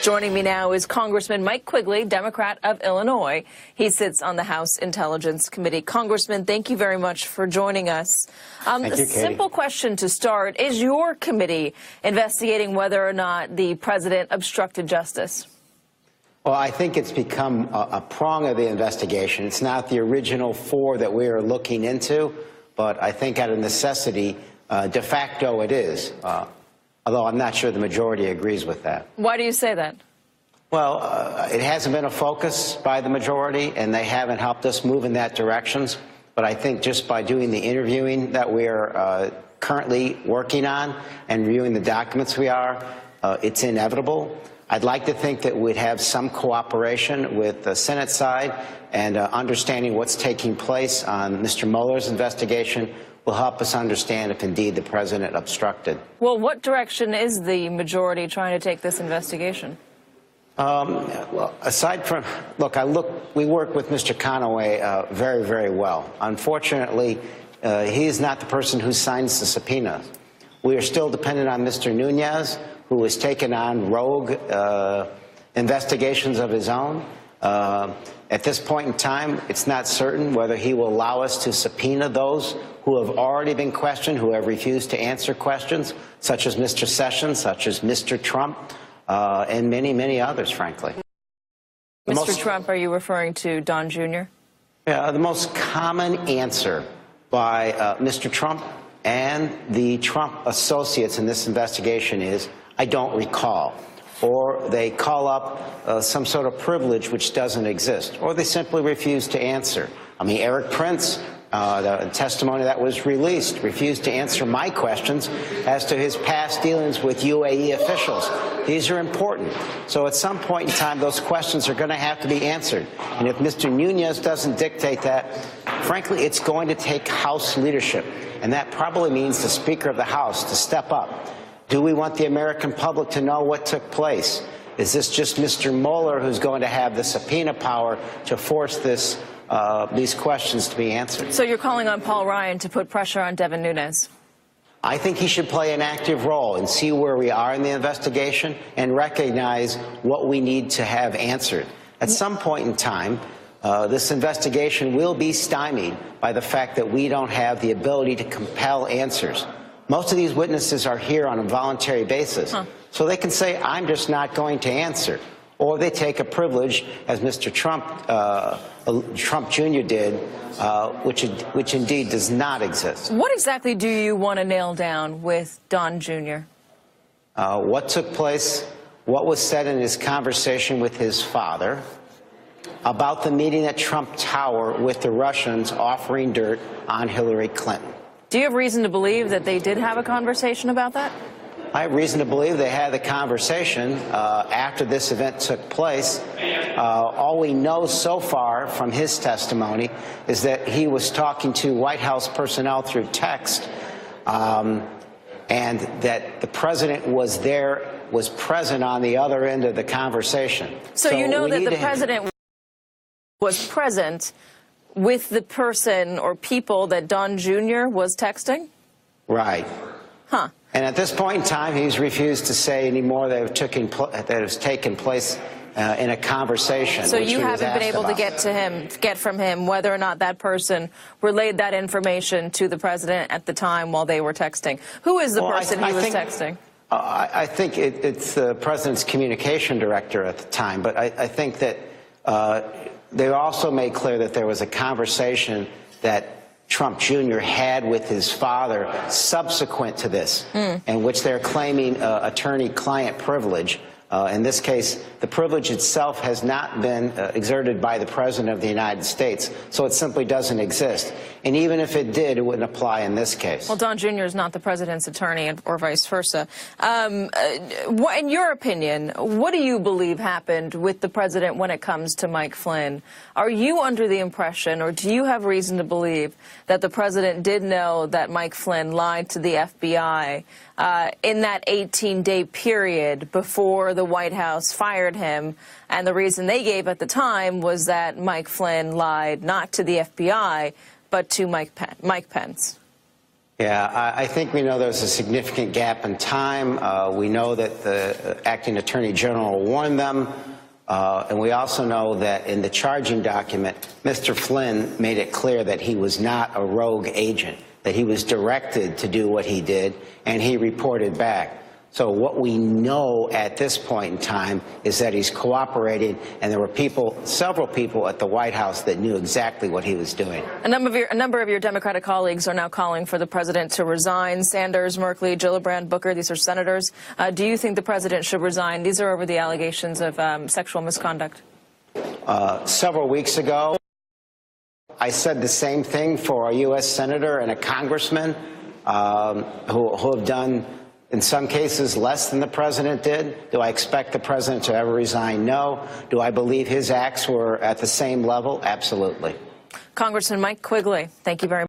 Joining me now is Congressman Mike Quigley, Democrat of Illinois. He sits on the House Intelligence Committee. Congressman, thank you very much for joining us. Thank you, Katie. Simple question to start. Is your committee investigating whether or not the president obstructed justice? Well, I think it's become a prong of the investigation. It's not the original four that we are looking into, but I think out of necessity, de facto it is. Although I'm not sure the majority agrees with that. Why do you say that? Well, it hasn't been a focus by the majority, and they haven't helped us move in that direction. But I think just by doing the interviewing that we are currently working on and reviewing the documents it's inevitable. I'd like to think that we'd have some cooperation with the Senate side, and understanding what's taking place on Mr. Mueller's investigation will help us understand if indeed the president obstructed. Well, what direction is the majority trying to take this investigation? Well, aside from, we work with Mr. Conaway very, very well. Unfortunately, he is not the person who signs the subpoenas. We are still dependent on Mr. Nunes, who has taken on rogue investigations of his own. At this point in time, it's not certain whether he will allow us to subpoena those who have already been questioned, who have refused to answer questions, such as Mr. Sessions, such as Mr. Trump, and many, many others, frankly. Mr. Trump, are you referring to Don Jr.? Yeah, the most common answer by Mr. Trump and the Trump associates in this investigation is, I don't recall. Or they call up some sort of privilege which doesn't exist, or they simply refuse to answer. I mean, Eric Prince, the testimony that was released, refused to answer my questions as to his past dealings with UAE officials. These are important. So at some point in time, those questions are going to have to be answered. And if Mr. Nunes doesn't dictate that, frankly, it's going to take House leadership. And that probably means the Speaker of the House to step up. Do we want the American public to know what took place? Is this just Mr. Mueller who's going to have the subpoena power to force these questions to be answered? So you're calling on Paul Ryan to put pressure on Devin Nunes? I think he should play an active role and see where we are in the investigation and recognize what we need to have answered. At some point in time, this investigation will be stymied by the fact that we don't have the ability to compel answers. Most of these witnesses are here on a voluntary basis, so they can say, I'm just not going to answer. Or they take a privilege, as Mr. Trump Jr. did, which indeed does not exist. What exactly do you want to nail down with Don Jr.? What took place, what was said in his conversation with his father about the meeting at Trump Tower with the Russians offering dirt on Hillary Clinton. Do you have reason to believe that they did have a conversation about that? I have reason to believe they had the conversation after this event took place. All we know so far from his testimony is that he was talking to White House personnel through text, and that the president was present on the other end of the conversation. So you know that the president was present with the person or people that Don Jr. was texting? Right. Huh. And at this point in time, he's refused to say any more that has taken place in a conversation. So you haven't been able to get from him whether or not that person relayed that information to the president at the time while they were texting. Who is the person he was texting? I think it's the president's communication director at the time, but I think that they also made clear that there was a conversation that Trump Jr. had with his father subsequent to this, in which they're claiming attorney-client privilege. In this case, the privilege itself has not been exerted by the President of the United States, so it simply doesn't exist. And even if it did, it wouldn't apply in this case. Well, Don Jr. is not the President's attorney, or vice versa. In your opinion, what do you believe happened with the President when it comes to Mike Flynn? Are you under the impression, or do you have reason to believe, that the President did know that Mike Flynn lied to the FBI in that 18-day period before the White House fired him, and the reason they gave at the time was that Mike Flynn lied not to the FBI, but to Mike Pence? Yeah, I think we know there's a significant gap in time. We know that the acting attorney general warned them. And we also know that in the charging document, Mr. Flynn made it clear that he was not a rogue agent, that he was directed to do what he did, and he reported back. So what we know at this point in time is that he's cooperating, and there were several people at the White House that knew exactly what he was doing. A number of your Democratic colleagues are now calling for the president to resign. Sanders, Merkley, Gillibrand, Booker, these are senators. Do you think the president should resign? These are over the allegations of sexual misconduct. Several weeks ago, I said the same thing for a U.S. senator and a congressman who have done, in some cases, less than the president did. Do I expect the president to ever resign? No. Do I believe his acts were at the same level? Absolutely. Congressman Mike Quigley, thank you very much.